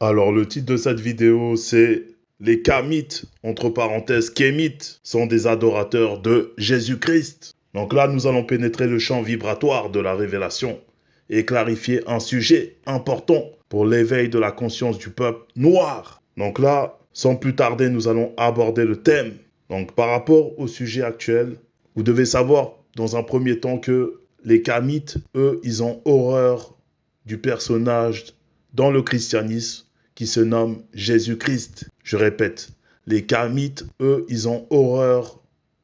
Alors le titre de cette vidéo c'est les Kamites, entre parenthèses Kémites, sont des adorateurs de Jésus-Christ. Donc là nous allons pénétrer le champ vibratoire de la révélation et clarifier un sujet important pour l'éveil de la conscience du peuple noir. Donc là, sans plus tarder, nous allons aborder le thème. Donc par rapport au sujet actuel, vous devez savoir dans un premier temps que les Kamites, eux, ils ont horreur du personnage dans le christianisme qui se nomme Jésus-Christ. Je répète, les Kamites, eux, ils ont horreur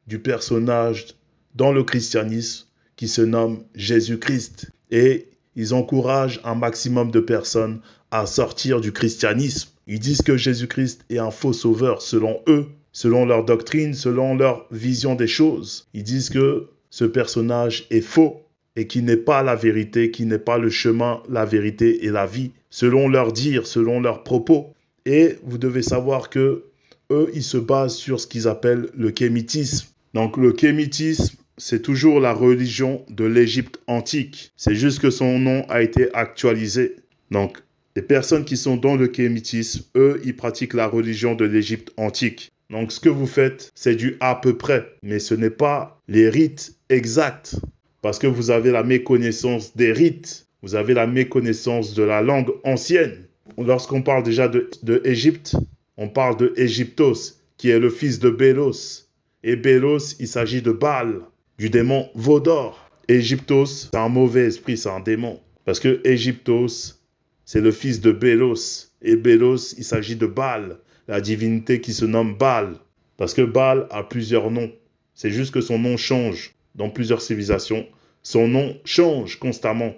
du personnage dans le christianisme qui se nomme Jésus-Christ. Et ils encouragent un maximum de personnes à sortir du christianisme. Ils disent que Jésus-Christ est un faux sauveur selon eux, selon leur doctrine, selon leur vision des choses. Ils disent que ce personnage est faux et qui n'est pas la vérité, qui n'est pas le chemin, la vérité et la vie, selon leurs dires, selon leurs propos. Et vous devez savoir que eux, ils se basent sur ce qu'ils appellent le kémitisme. Donc le kémitisme, c'est toujours la religion de l'Égypte antique. C'est juste que son nom a été actualisé. Donc les personnes qui sont dans le kémitisme, eux, ils pratiquent la religion de l'Égypte antique. Donc ce que vous faites, c'est du à peu près, mais ce n'est pas les rites exacts. Parce que vous avez la méconnaissance des rites, vous avez la méconnaissance de la langue ancienne. Lorsqu'on parle déjà de Égypte, on parle de Égyptos, qui est le fils de Bélos. Et Bélos, il s'agit de Baal, du démon Vaudor. Égyptos, c'est un mauvais esprit, c'est un démon. Parce que Égyptos, c'est le fils de Bélos. Et Bélos, il s'agit de Baal, la divinité qui se nomme Baal. Parce que Baal a plusieurs noms. C'est juste que son nom change. Dans plusieurs civilisations, son nom change constamment.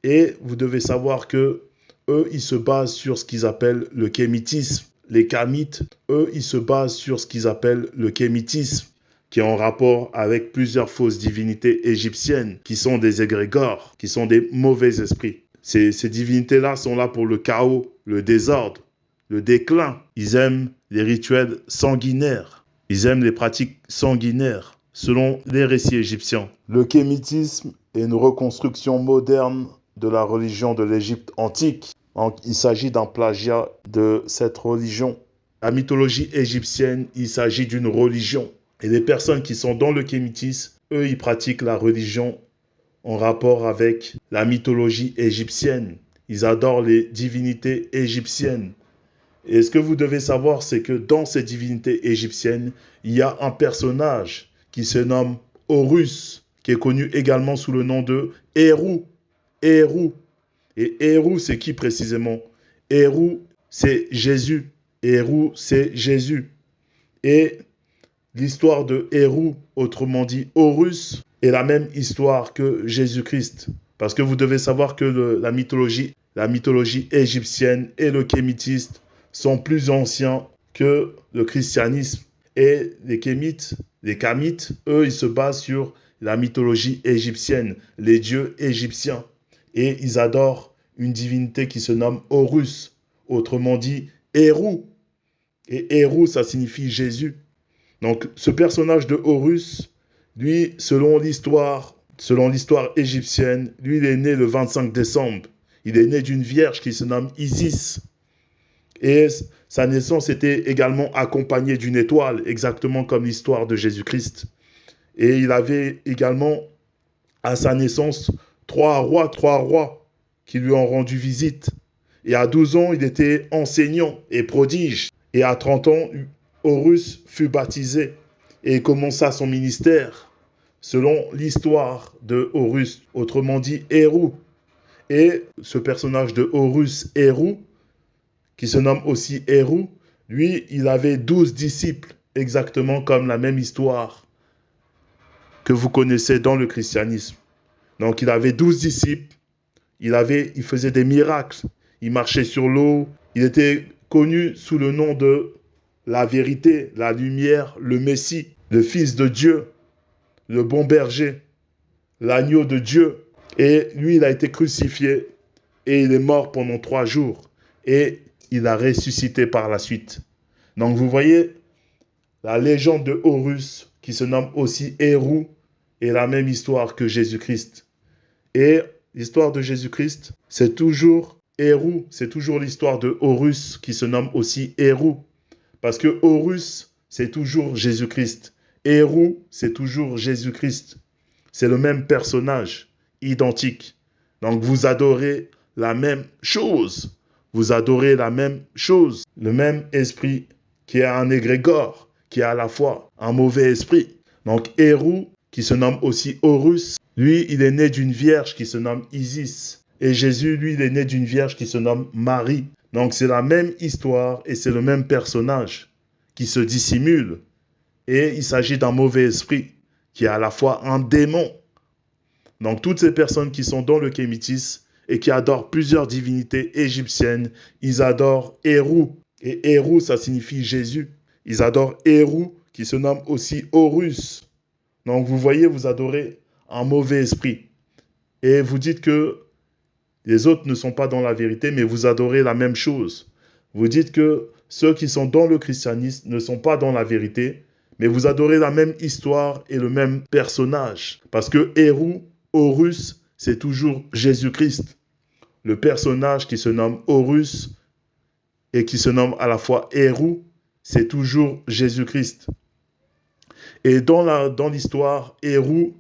Et vous devez savoir que eux, ils se basent sur ce qu'ils appellent le kémitisme. Les Kamites, eux, ils se basent sur ce qu'ils appellent le kémitisme, qui est en rapport avec plusieurs fausses divinités égyptiennes, qui sont des égrégores, qui sont des mauvais esprits. Ces divinités-là sont là pour le chaos, le désordre, le déclin. Ils aiment les rituels sanguinaires. Ils aiment les pratiques sanguinaires. Selon les récits égyptiens, le kémitisme est une reconstruction moderne de la religion de l'Égypte antique. Donc, il s'agit d'un plagiat de cette religion. La mythologie égyptienne, il s'agit d'une religion. Et les personnes qui sont dans le kémitisme, eux, ils pratiquent la religion en rapport avec la mythologie égyptienne. Ils adorent les divinités égyptiennes. Et ce que vous devez savoir, c'est que dans ces divinités égyptiennes, il y a un personnage qui se nomme Horus, qui est connu également sous le nom de Hérou. Hérou. Et Hérou, c'est qui précisément? Hérou, c'est Jésus. Hérou, c'est Jésus. Et l'histoire de Hérou, autrement dit Horus, est la même histoire que Jésus-Christ. Parce que vous devez savoir que la mythologie égyptienne et le kémitisme sont plus anciens que le christianisme. Et les Kamites, eux, ils se basent sur la mythologie égyptienne, les dieux égyptiens. Et ils adorent une divinité qui se nomme Horus, autrement dit Hérou. Et Hérou, ça signifie Jésus. Donc ce personnage de Horus, lui, selon l'histoire égyptienne, lui, il est né le 25 décembre. Il est né d'une vierge qui se nomme Isis. Et sa naissance était également accompagnée d'une étoile, exactement comme l'histoire de Jésus-Christ. Et il avait également, à sa naissance, trois rois qui lui ont rendu visite. Et à 12 ans, il était enseignant et prodige. Et à 30 ans, Horus fut baptisé et commença son ministère selon l'histoire de Horus, autrement dit Hérou. Et ce personnage de Horus Hérou, qui se nomme aussi Hérou, lui, il avait 12 disciples, exactement comme la même histoire que vous connaissez dans le christianisme. Donc il avait 12 disciples, il faisait des miracles, il marchait sur l'eau, il était connu sous le nom de la vérité, la lumière, le Messie, le Fils de Dieu, le bon berger, l'agneau de Dieu. Et lui, il a été crucifié et il est mort pendant 3 jours. Et il a ressuscité par la suite. Donc vous voyez, la légende de Horus, qui se nomme aussi Hérou, est la même histoire que Jésus-Christ. Et l'histoire de Jésus-Christ, c'est toujours Hérou, c'est toujours l'histoire de Horus qui se nomme aussi Hérou. Parce que Horus, c'est toujours Jésus-Christ. Hérou, c'est toujours Jésus-Christ. C'est le même personnage, identique. Donc vous adorez la même chose. Vous adorez la même chose. Le même esprit qui est un égrégore, qui est à la fois un mauvais esprit. Donc Hérou, qui se nomme aussi Horus, lui, il est né d'une vierge qui se nomme Isis. Et Jésus, lui, il est né d'une vierge qui se nomme Marie. Donc c'est la même histoire et c'est le même personnage qui se dissimule. Et il s'agit d'un mauvais esprit qui est à la fois un démon. Donc toutes ces personnes qui sont dans le kémitis et qui adorent plusieurs divinités égyptiennes, ils adorent Hérou. Et Hérou, ça signifie Jésus. Ils adorent Hérou qui se nomme aussi Horus. Donc vous voyez, vous adorez un mauvais esprit. Et vous dites que les autres ne sont pas dans la vérité, mais vous adorez la même chose. Vous dites que ceux qui sont dans le christianisme ne sont pas dans la vérité, mais vous adorez la même histoire et le même personnage. Parce que Hérou, Horus, c'est toujours Jésus-Christ. Le personnage qui se nomme Horus et qui se nomme à la fois Hérou, c'est toujours Jésus-Christ. Et dans l'histoire, Hérou,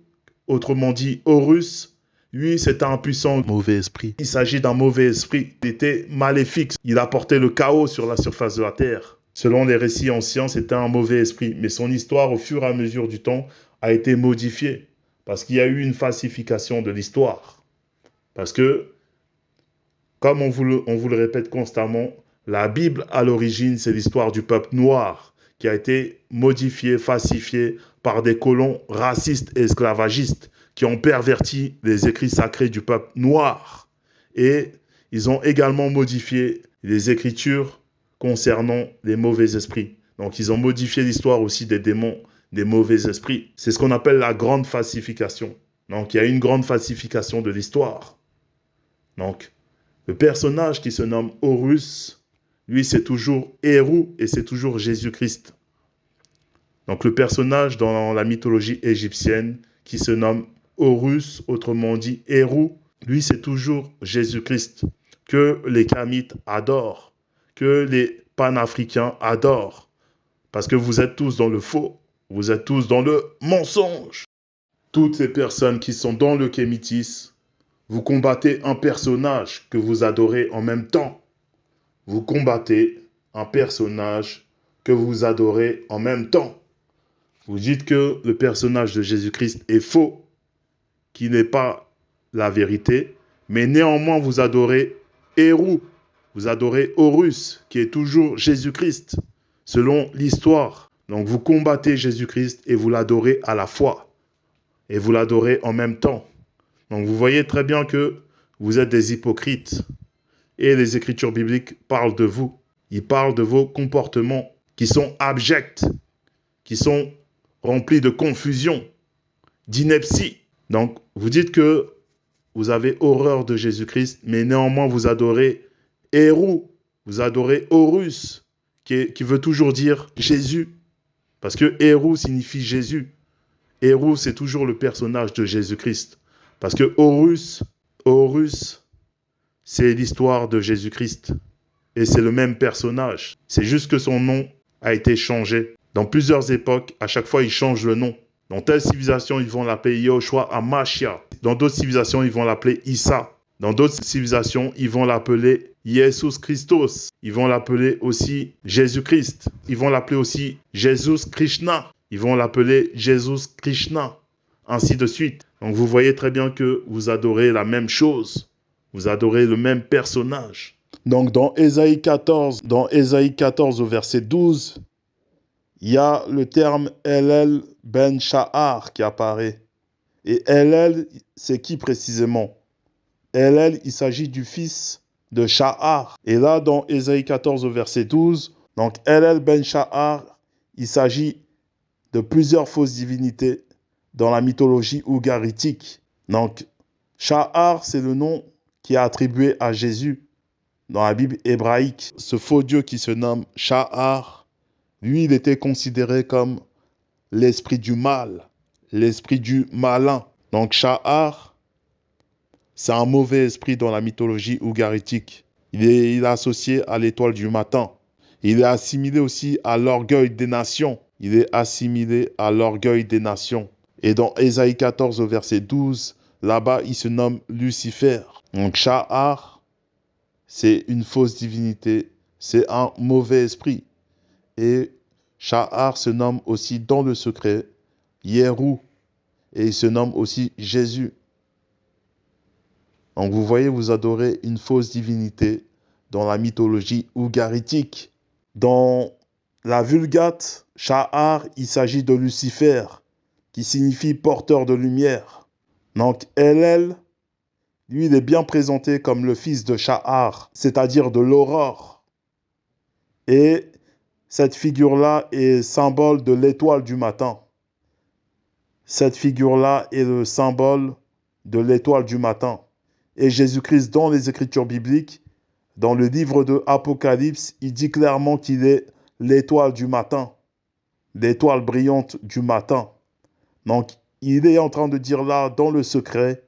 autrement dit Horus, lui, c'était un puissant mauvais esprit. Il s'agit d'un mauvais esprit. Il était maléfique. Il apportait le chaos sur la surface de la terre. Selon les récits anciens, c'était un mauvais esprit. Mais son histoire, au fur et à mesure du temps, a été modifiée. Parce qu'il y a eu une falsification de l'histoire. Parce que, comme on vous le répète constamment, la Bible, à l'origine, c'est l'histoire du peuple noir qui a été modifiée, falsifiée par des colons racistes et esclavagistes qui ont perverti les écrits sacrés du peuple noir. Et ils ont également modifié les écritures concernant les mauvais esprits. Donc ils ont modifié l'histoire aussi des démons, des mauvais esprits. C'est ce qu'on appelle la grande falsification. Donc il y a une grande falsification de l'histoire. Donc le personnage qui se nomme Horus, lui c'est toujours Hérou et c'est toujours Jésus-Christ. Donc le personnage dans la mythologie égyptienne qui se nomme Horus, autrement dit Hérou, lui c'est toujours Jésus-Christ que les Kamites adorent, que les panafricains adorent. Parce que vous êtes tous dans le faux, vous êtes tous dans le mensonge. Toutes ces personnes qui sont dans le kémitis, vous combattez un personnage que vous adorez en même temps. Vous combattez un personnage que vous adorez en même temps. Vous dites que le personnage de Jésus-Christ est faux, qui n'est pas la vérité, mais néanmoins vous adorez Hérou, vous adorez Horus, qui est toujours Jésus-Christ, selon l'histoire. Donc vous combattez Jésus-Christ et vous l'adorez à la fois, et vous l'adorez en même temps. Donc vous voyez très bien que vous êtes des hypocrites, et les Écritures bibliques parlent de vous. Ils parlent de vos comportements qui sont abjects, qui sont remplis de confusion, d'ineptie. Donc, vous dites que vous avez horreur de Jésus-Christ, mais néanmoins vous adorez Hérou, vous adorez Horus, qui veut toujours dire Jésus. Parce que Hérou signifie Jésus. Hérou, c'est toujours le personnage de Jésus-Christ. Parce que Horus, c'est l'histoire de Jésus-Christ. Et c'est le même personnage. C'est juste que son nom a été changé. Dans plusieurs époques, à chaque fois, ils changent le nom. Dans telle civilisation, ils vont l'appeler Yahushua Hamashia. Dans d'autres civilisations, ils vont l'appeler Issa. Dans d'autres civilisations, ils vont l'appeler Jesus Christos. Ils vont l'appeler aussi Jésus-Christ. Ils vont l'appeler aussi Jesus Krishna. Ils vont l'appeler Jesus Krishna. Ainsi de suite. Donc vous voyez très bien que vous adorez la même chose. Vous adorez le même personnage. Donc dans Ésaïe 14 au verset 12, il y a le terme Elel ben Sha'ar qui apparaît. Et Elel, c'est qui précisément? Elel, il s'agit du fils de Sha'ar. Et là, dans Ésaïe 14 au verset 12, donc Elel ben Sha'ar, il s'agit de plusieurs fausses divinités dans la mythologie ougaritique. Donc, Sha'ar, c'est le nom qui est attribué à Jésus dans la Bible hébraïque. Ce faux Dieu qui se nomme Sha'ar, lui, il était considéré comme l'esprit du mal, l'esprit du malin. Donc Sha'ar, c'est un mauvais esprit dans la mythologie ougaritique. Il est associé à l'étoile du matin. Il est assimilé aussi à l'orgueil des nations. Il est assimilé à l'orgueil des nations. Et dans Ésaïe 14 au verset 12, là-bas, il se nomme Lucifer. Donc Sha'ar, c'est une fausse divinité, c'est un mauvais esprit. Et Sha'ar se nomme aussi dans le secret Yérou. Et il se nomme aussi Jésus. Donc vous voyez, vous adorez une fausse divinité dans la mythologie ougaritique. Dans la Vulgate, Sha'ar, il s'agit de Lucifer, qui signifie porteur de lumière. Donc Hélel, lui, il est bien présenté comme le fils de Sha'ar, c'est-à-dire de l'aurore. Et cette figure-là est symbole de l'étoile du matin. Cette figure-là est le symbole de l'étoile du matin. Et Jésus-Christ, dans les Écritures bibliques, dans le livre de Apocalypse, il dit clairement qu'il est l'étoile du matin, l'étoile brillante du matin. Donc, il est en train de dire là, dans le secret,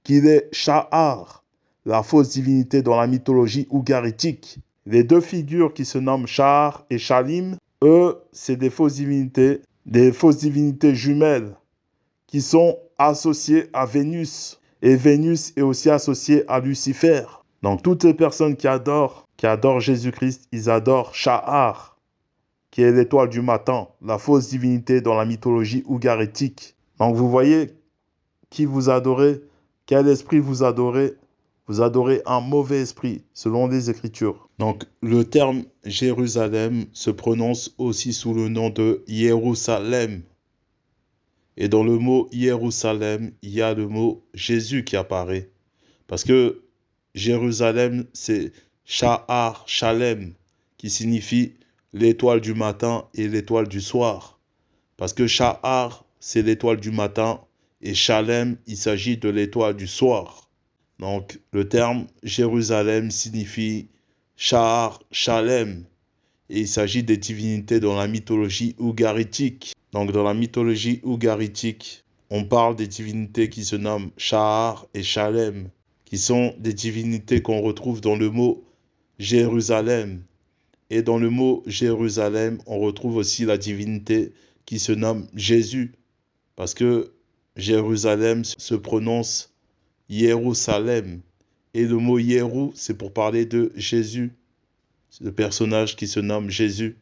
qu'il est Sha'ar, la fausse divinité dans la mythologie ougaritique. Les deux figures qui se nomment Sha'ar et Shalim, eux, c'est des fausses divinités jumelles qui sont associées à Vénus. Et Vénus est aussi associée à Lucifer. Donc, toutes les personnes qui adorent Jésus-Christ, ils adorent Sha'ar, qui est l'étoile du matin, la fausse divinité dans la mythologie ougaritique. Donc, vous voyez qui vous adorez, quel esprit vous adorez. Vous adorez un mauvais esprit, selon les Écritures. Donc, le terme Jérusalem se prononce aussi sous le nom de Jérusalem. Et dans le mot Jérusalem, il y a le mot Jésus qui apparaît. Parce que Jérusalem, c'est Sha'ar, Shalem, qui signifie l'étoile du matin et l'étoile du soir. Parce que Sha'ar, c'est l'étoile du matin et Shalem, il s'agit de l'étoile du soir. Donc, le terme Jérusalem signifie Sha'ar, Shalem. Et il s'agit des divinités dans la mythologie ougaritique. Donc, dans la mythologie ougaritique, on parle des divinités qui se nomment Sha'ar et Shalem, qui sont des divinités qu'on retrouve dans le mot Jérusalem. Et dans le mot Jérusalem, on retrouve aussi la divinité qui se nomme Jésus, parce que Jérusalem se prononce Jérusalem. Et le mot Yérou, c'est pour parler de Jésus, le personnage qui se nomme Jésus,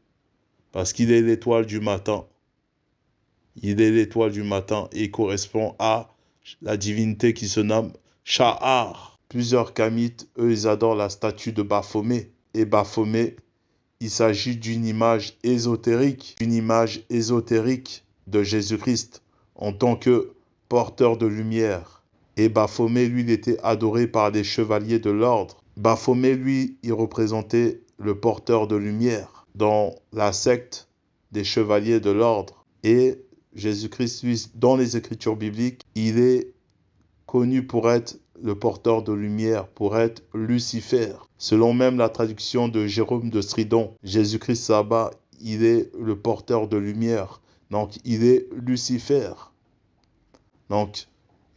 parce qu'il est l'étoile du matin. Il est l'étoile du matin et correspond à la divinité qui se nomme Sha'ar. Plusieurs Kamites, eux, ils adorent la statue de Baphomet. Et Baphomet, il s'agit d'une image ésotérique de Jésus-Christ en tant que porteur de lumière. Et Baphomet, lui, il était adoré par des chevaliers de l'ordre. Baphomet, lui, il représentait le porteur de lumière dans la secte des chevaliers de l'ordre. Et Jésus-Christ, lui, dans les Écritures bibliques, il est connu pour être le porteur de lumière, pour être Lucifer. Selon même la traduction de Jérôme de Stridon, Jésus-Christ là-bas, il est le porteur de lumière. Donc, il est Lucifer. Donc,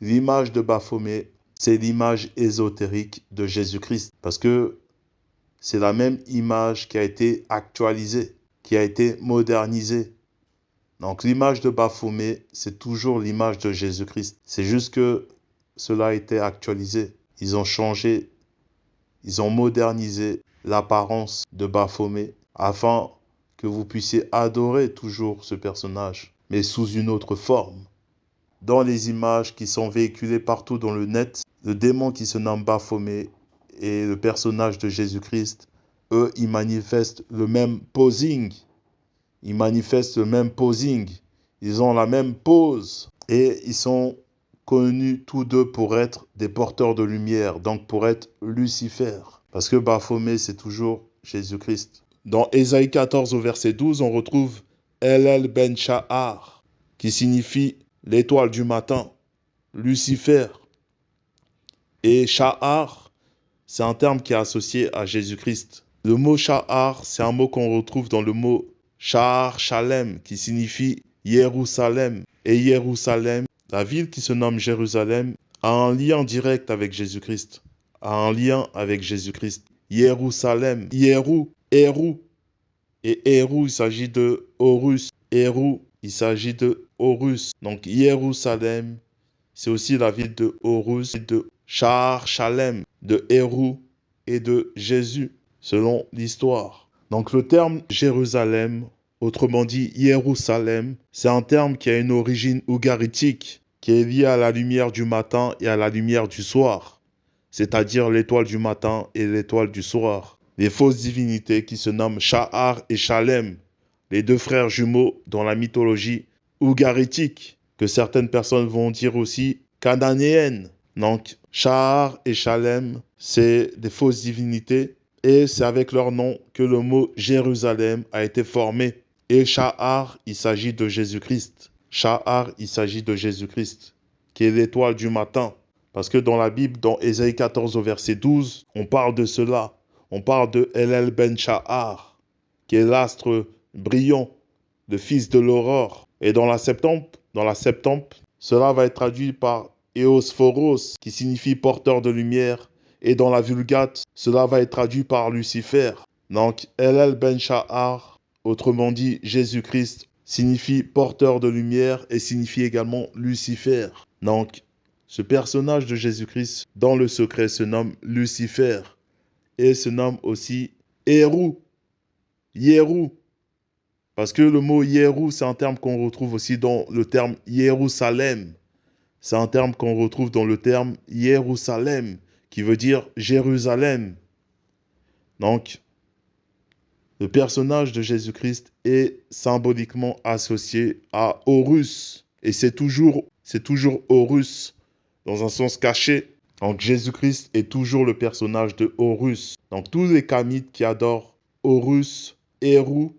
l'image de Baphomet, c'est l'image ésotérique de Jésus-Christ. Parce que c'est la même image qui a été actualisée, qui a été modernisée. Donc, l'image de Baphomet, c'est toujours l'image de Jésus-Christ. C'est juste que cela a été actualisé. Ils ont changé, ils ont modernisé l'apparence de Baphomet afin que vous puissiez adorer toujours ce personnage, mais sous une autre forme. Dans les images qui sont véhiculées partout dans le net, le démon qui se nomme Baphomet et le personnage de Jésus-Christ, eux, ils manifestent le même posing. Ils manifestent le même posing. Ils ont la même pose. Et ils sont connus tous deux pour être des porteurs de lumière, donc pour être Lucifer. Parce que Baphomet, c'est toujours Jésus-Christ. Dans Ésaïe 14 au verset 12, on retrouve Hélel ben Sha'ar, qui signifie l'étoile du matin, Lucifer. Et Sha'ar, c'est un terme qui est associé à Jésus-Christ. Le mot Sha'ar, c'est un mot qu'on retrouve dans le mot Sha'ar Shalem, qui signifie Jérusalem. Et Jérusalem, la ville qui se nomme Jérusalem, a un lien direct avec Jésus-Christ. A un lien avec Jésus-Christ. Jérusalem, Héru. Et Héru, il s'agit de Horus. Héru, il s'agit de Horus. Donc Jérusalem, c'est aussi la ville de Horus, de Shahar Shalem, de Héru et de Jésus, selon l'histoire. Donc le terme Jérusalem, autrement dit Jérusalem, c'est un terme qui a une origine ougaritique, qui est lié à la lumière du matin et à la lumière du soir, c'est-à-dire l'étoile du matin et l'étoile du soir. Les fausses divinités qui se nomment Shahar et Shalem, les deux frères jumeaux dans la mythologie ougaritique, que certaines personnes vont dire aussi cananéenne. Donc, Shahar et Shalem, c'est des fausses divinités et c'est avec leur nom que le mot Jérusalem a été formé. Et Shahar, il s'agit de Jésus-Christ. Shahar, il s'agit de Jésus-Christ, qui est l'étoile du matin. Parce que dans la Bible, dans Ésaïe 14 au verset 12, on parle de cela. On parle de Elel ben Shahar, qui est l'astre brillant, le fils de l'aurore. Et dans la Septembre, cela va être traduit par Eosphoros, qui signifie porteur de lumière. Et dans la Vulgate, cela va être traduit par Lucifer. Donc, Elel ben Shahar, autrement dit Jésus-Christ, signifie porteur de lumière et signifie également Lucifer. Donc, ce personnage de Jésus-Christ, dans le secret, se nomme Lucifer et se nomme aussi Héru. Parce que le mot Héru, c'est un terme qu'on retrouve aussi dans le terme Jérusalem. C'est un terme qu'on retrouve dans le terme Jérusalem, qui veut dire Jérusalem. Donc, le personnage de Jésus-Christ est symboliquement associé à Horus. Et c'est toujours Horus, dans un sens caché. Donc, Jésus-Christ est toujours le personnage de Horus. Donc, tous les Kamites qui adorent Horus, Héru,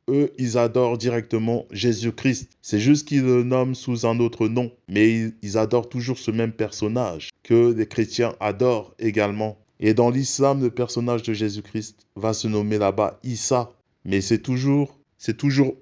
eux, ils adorent directement Jésus-Christ. C'est juste qu'ils le nomment sous un autre nom. Mais ils adorent toujours ce même personnage que les chrétiens adorent également. Et dans l'islam, le personnage de Jésus-Christ va se nommer là-bas Issa. Mais c'est toujours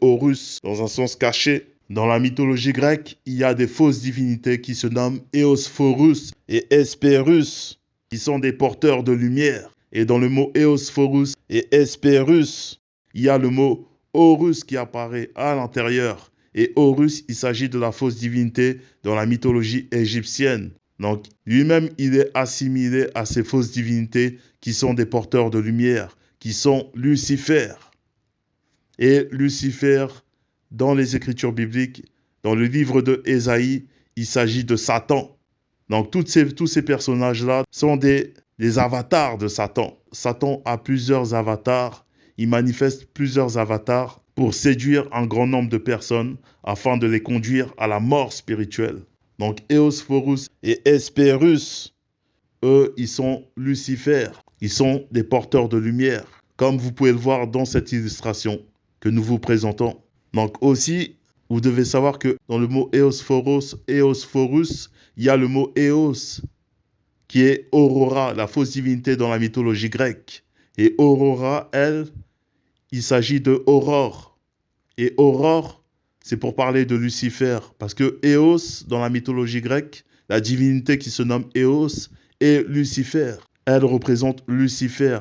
Horus, dans un sens caché. Dans la mythologie grecque, il y a des fausses divinités qui se nomment Eosphorus et Hespérus, qui sont des porteurs de lumière. Et dans le mot Eosphorus et Hespérus, il y a le mot Horus qui apparaît à l'intérieur. Et Horus, il s'agit de la fausse divinité dans la mythologie égyptienne. Donc, lui-même, il est assimilé à ces fausses divinités qui sont des porteurs de lumière, qui sont Lucifer. Et Lucifer, dans les Écritures bibliques, dans le livre de Ésaïe, il s'agit de Satan. Donc, tous ces personnages-là sont des avatars de Satan. Satan a plusieurs avatars. Il manifeste plusieurs avatars pour séduire un grand nombre de personnes afin de les conduire à la mort spirituelle. Donc, Eosphorus et Hespérus, eux, ils sont Lucifer. Ils sont des porteurs de lumière, comme vous pouvez le voir dans cette illustration que nous vous présentons. Donc aussi, vous devez savoir que dans le mot Eosphorus, il y a le mot Eos, qui est Aurora, la fausse divinité dans la mythologie grecque. Et Aurora, elle, il s'agit de Aurore. Et Aurore, c'est pour parler de Lucifer. Parce que Eos, dans la mythologie grecque, la divinité qui se nomme Eos, est Lucifer. Elle représente Lucifer.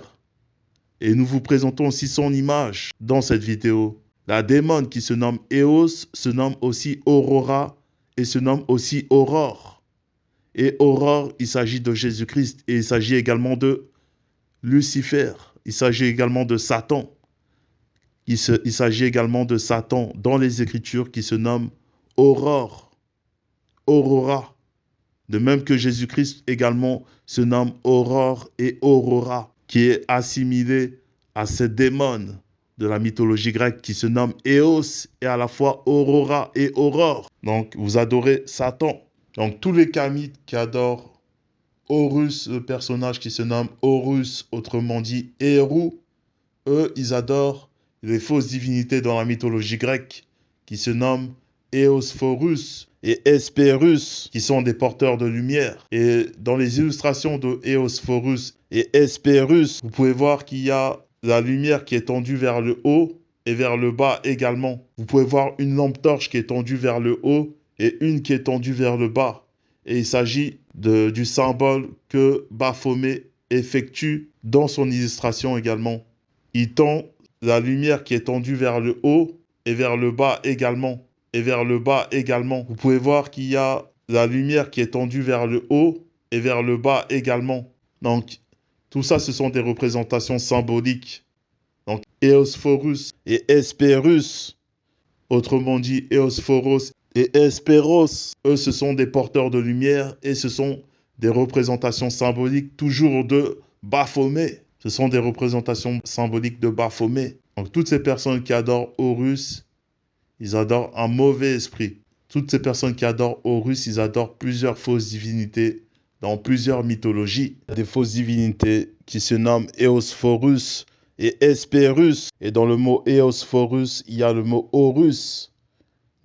Et nous vous présentons aussi son image dans cette vidéo. La démone qui se nomme Eos se nomme aussi Aurora et se nomme aussi Aurore. Et Aurore, il s'agit de Jésus-Christ et il s'agit également de Lucifer. Il s'agit également de Satan. Il s'agit également de Satan dans les Écritures qui se nomme Aurore, Aurora. De même que Jésus-Christ également se nomme Aurore et Aurora, qui est assimilé à ces démons de la mythologie grecque qui se nomme Eos et à la fois Aurora et Aurore. Donc, vous adorez Satan. Donc, tous les Kamites qui adorent Horus, le personnage qui se nomme Horus, autrement dit Héru, eux, ils adorent les fausses divinités dans la mythologie grecque qui se nomment Eosphorus et Hespérus, qui sont des porteurs de lumière. Et dans les illustrations de Eosphorus et Hespérus, vous pouvez voir qu'il y a la lumière qui est tendue vers le haut et vers le bas également. Vous pouvez voir une lampe torche qui est tendue vers le haut et une qui est tendue vers le bas. Et il s'agit du symbole que Baphomet effectue dans son illustration également. Il tend la lumière qui est tendue vers le haut et vers le bas également. Et vers le bas également. Vous pouvez voir qu'il y a la lumière qui est tendue vers le haut et vers le bas également. Donc, tout ça, ce sont des représentations symboliques. Donc, Eosphorus et Hespérus, autrement dit Eosphoros et Hespéros, eux, ce sont des porteurs de lumière et ce sont des représentations symboliques toujours de Baphomet. Ce sont des représentations symboliques de Baphomet. Donc, toutes ces personnes qui adorent Horus, ils adorent un mauvais esprit. Toutes ces personnes qui adorent Horus, ils adorent plusieurs fausses divinités dans plusieurs mythologies. Des fausses divinités qui se nomment Eosphorus et Hespérus. Et dans le mot Eosphorus, il y a le mot Horus.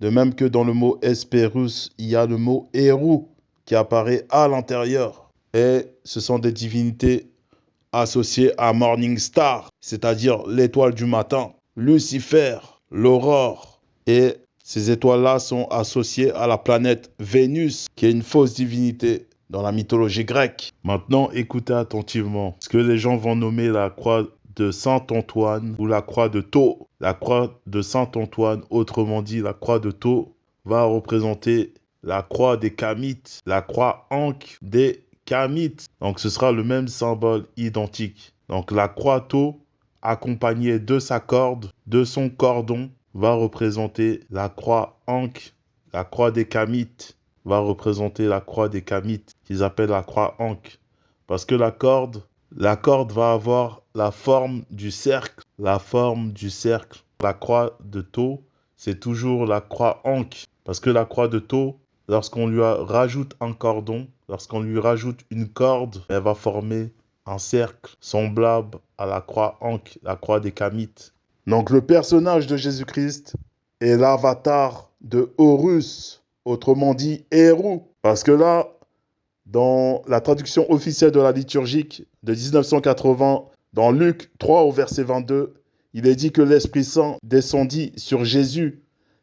De même que dans le mot Hespérus, il y a le mot Héru qui apparaît à l'intérieur. Et ce sont des divinités associées à Morning Star, c'est-à-dire l'étoile du matin, Lucifer, l'aurore. Et ces étoiles-là sont associées à la planète Vénus, qui est une fausse divinité dans la mythologie grecque. Maintenant, écoutez attentivement ce que les gens vont nommer la croix de Saint-Antoine ou la croix de Thau. La croix de Saint-Antoine, autrement dit la croix de Thau, va représenter la croix des Kamites, la croix ankh des Kamites. Donc ce sera le même symbole identique. Donc la croix Thau, accompagnée de sa corde, de son cordon, va représenter la croix ankh, la croix des Kamites, va représenter la croix des Kamites, qu'ils appellent la croix ankh. Parce que la corde va avoir la forme du cercle, la forme du cercle. La croix de Thau, c'est toujours la croix ankh. Parce que la croix de Thau, lorsqu'on lui rajoute un cordon, lorsqu'on lui rajoute une corde, elle va former un cercle semblable à la croix ankh, la croix des Kamites. Donc le personnage de Jésus-Christ est l'avatar de Horus, autrement dit Héru. Parce que là, dans la traduction officielle de la liturgique de 1980, dans Luc 3 au verset 22, il est dit que l'Esprit Saint descendit sur Jésus.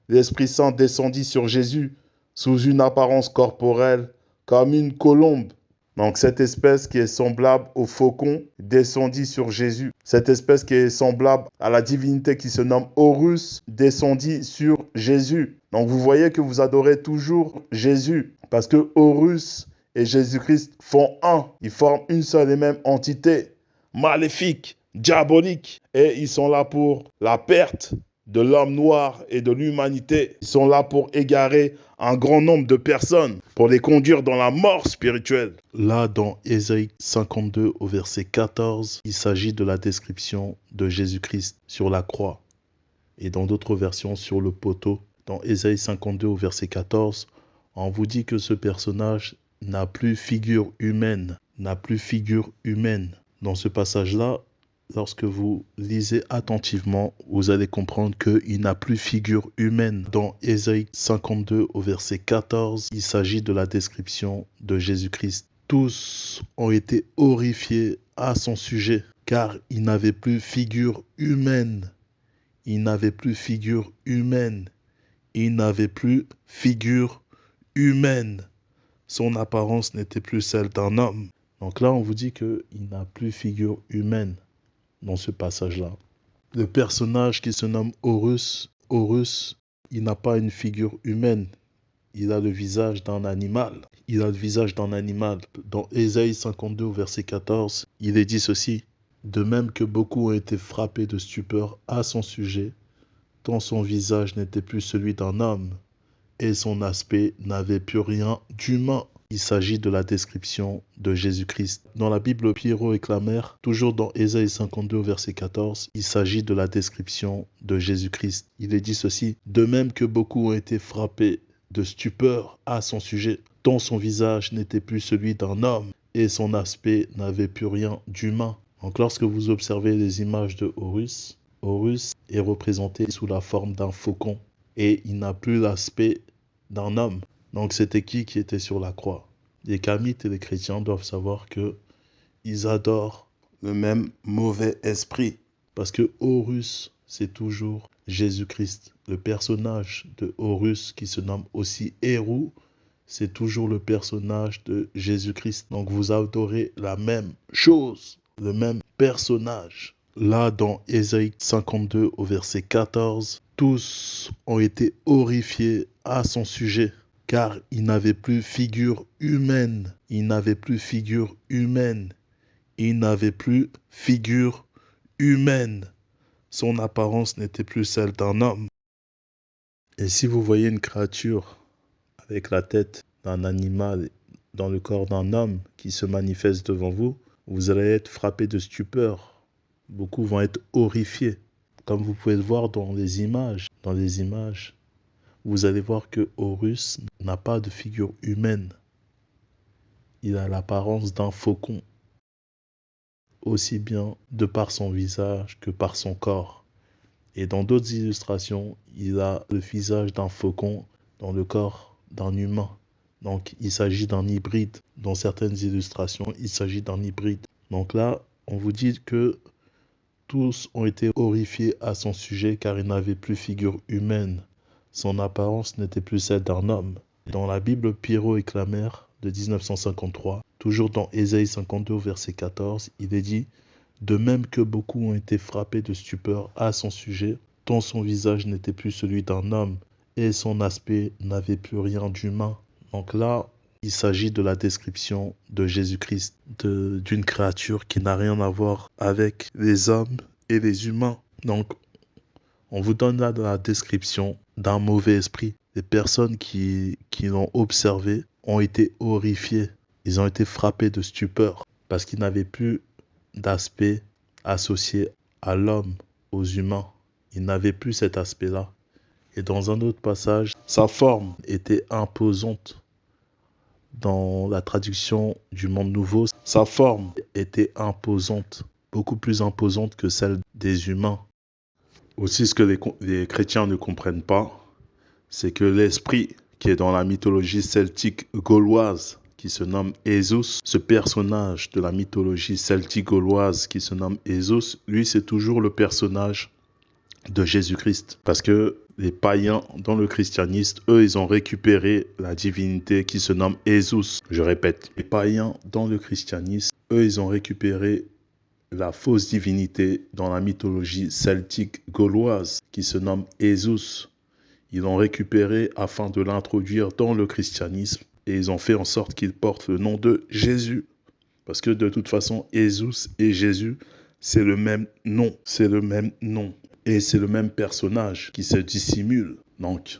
L'Esprit Saint descendit sur Jésus sous une apparence corporelle comme une colombe. Donc cette espèce qui est semblable au faucon descendit sur Jésus. Cette espèce qui est semblable à la divinité qui se nomme Horus descendit sur Jésus. Donc vous voyez que vous adorez toujours Jésus parce que Horus et Jésus-Christ font un. Ils forment une seule et même entité maléfique, diabolique. Et ils sont là pour la perte de l'homme noir et de l'humanité. Ils sont là pour égarer un grand nombre de personnes, pour les conduire dans la mort spirituelle. Là, dans Ésaïe 52 au verset 14, il s'agit de la description de Jésus-Christ sur la croix. Et dans d'autres versions, sur le poteau. Dans Ésaïe 52 au verset 14, on vous dit que ce personnage n'a plus figure humaine, n'a plus figure humaine. Dans ce passage-là, lorsque vous lisez attentivement, vous allez comprendre qu'il n'a plus figure humaine. Dans Ésaïe 52 au verset 14, il s'agit de la description de Jésus-Christ. Tous ont été horrifiés à son sujet, car il n'avait plus figure humaine. Il n'avait plus figure humaine. Il n'avait plus figure humaine. Son apparence n'était plus celle d'un homme. Donc là, on vous dit qu'il n'a plus figure humaine dans ce passage-là. Le personnage qui se nomme Horus, il n'a pas une figure humaine. Il a le visage d'un animal. Il a le visage d'un animal. Dans Ésaïe 52, au verset 14, il est dit ceci. De même que beaucoup ont été frappés de stupeur à son sujet, tant son visage n'était plus celui d'un homme, et son aspect n'avait plus rien d'humain. Il s'agit de la description de Jésus-Christ. Dans la Bible Pierrot et Clamer, toujours dans Ésaïe 52, verset 14, il s'agit de la description de Jésus-Christ. Il est dit ceci, « De même que beaucoup ont été frappés de stupeur à son sujet, tant son visage n'était plus celui d'un homme, et son aspect n'avait plus rien d'humain. » Donc lorsque vous observez les images de Horus, Horus est représenté sous la forme d'un faucon, et il n'a plus l'aspect d'un homme. Donc c'était qui était sur la croix? Les Kamites et les chrétiens doivent savoir que ils adorent le même mauvais esprit. Parce que Horus, c'est toujours Jésus-Christ. Le personnage de Horus, qui se nomme aussi Héru, c'est toujours le personnage de Jésus-Christ. Donc vous adorez la même chose, le même personnage. Là, dans Ésaïe 52 au verset 14, tous ont été horrifiés à son sujet, car il n'avait plus figure humaine. Il n'avait plus figure humaine. Il n'avait plus figure humaine. Son apparence n'était plus celle d'un homme. Et si vous voyez une créature avec la tête d'un animal dans le corps d'un homme qui se manifeste devant vous, vous allez être frappé de stupeur. Beaucoup vont être horrifiés. Comme vous pouvez le voir dans les images, vous allez voir que Horus n'a pas de figure humaine. Il a l'apparence d'un faucon, aussi bien de par son visage que par son corps. Et dans d'autres illustrations, il a le visage d'un faucon dans le corps d'un humain. Donc il s'agit d'un hybride. Dans certaines illustrations, il s'agit d'un hybride. Donc là, on vous dit que tous ont été horrifiés à son sujet car il n'avait plus figure humaine. Son apparence n'était plus celle d'un homme. Dans la Bible Piero et Clamer de 1953, toujours dans Ésaïe 52 verset 14, il est dit « De même que beaucoup ont été frappés de stupeur à son sujet, tant son visage n'était plus celui d'un homme et son aspect n'avait plus rien d'humain. » Donc là, il s'agit de la description de Jésus-Christ, d'une créature qui n'a rien à voir avec les hommes et les humains. Donc, on vous donne là la description d'un mauvais esprit. Les personnes qui l'ont observé ont été horrifiées. Ils ont été frappés de stupeur parce qu'ils n'avaient plus d'aspect associé à l'homme, aux humains. Ils n'avaient plus cet aspect-là. Et dans un autre passage, sa forme était imposante. Dans la traduction du Monde Nouveau, sa forme était imposante, beaucoup plus imposante que celle des humains. Aussi, ce que les chrétiens ne comprennent pas, c'est que l'esprit qui est dans la mythologie celtique gauloise, qui se nomme Esos, ce personnage de la mythologie celtique gauloise qui se nomme Esos, lui, c'est toujours le personnage de Jésus-Christ. Parce que les païens dans le christianisme, eux, ils ont récupéré la divinité qui se nomme Esos. Je répète, les païens dans le christianisme, eux, ils ont récupéré la fausse divinité dans la mythologie celtique gauloise qui se nomme Esos. Ils l'ont récupéré afin de l'introduire dans le christianisme et ils ont fait en sorte qu'il porte le nom de Jésus. Parce que de toute façon, Esos et Jésus, c'est le même nom. C'est le même nom. Et c'est le même personnage qui se dissimule. Donc,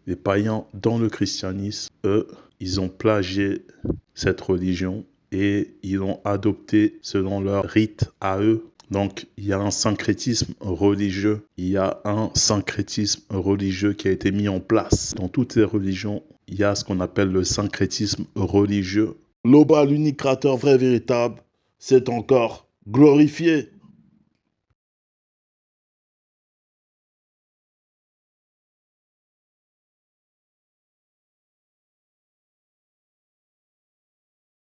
les païens dans le christianisme, eux, ils ont plagié cette religion et ils l'ont adopté selon leur rite à eux. Donc, il y a un syncrétisme religieux. Il y a un syncrétisme religieux qui a été mis en place. Dans toutes les religions, il y a ce qu'on appelle le syncrétisme religieux. L'Oba, l'unique créateur vrai et véritable, c'est encore glorifié.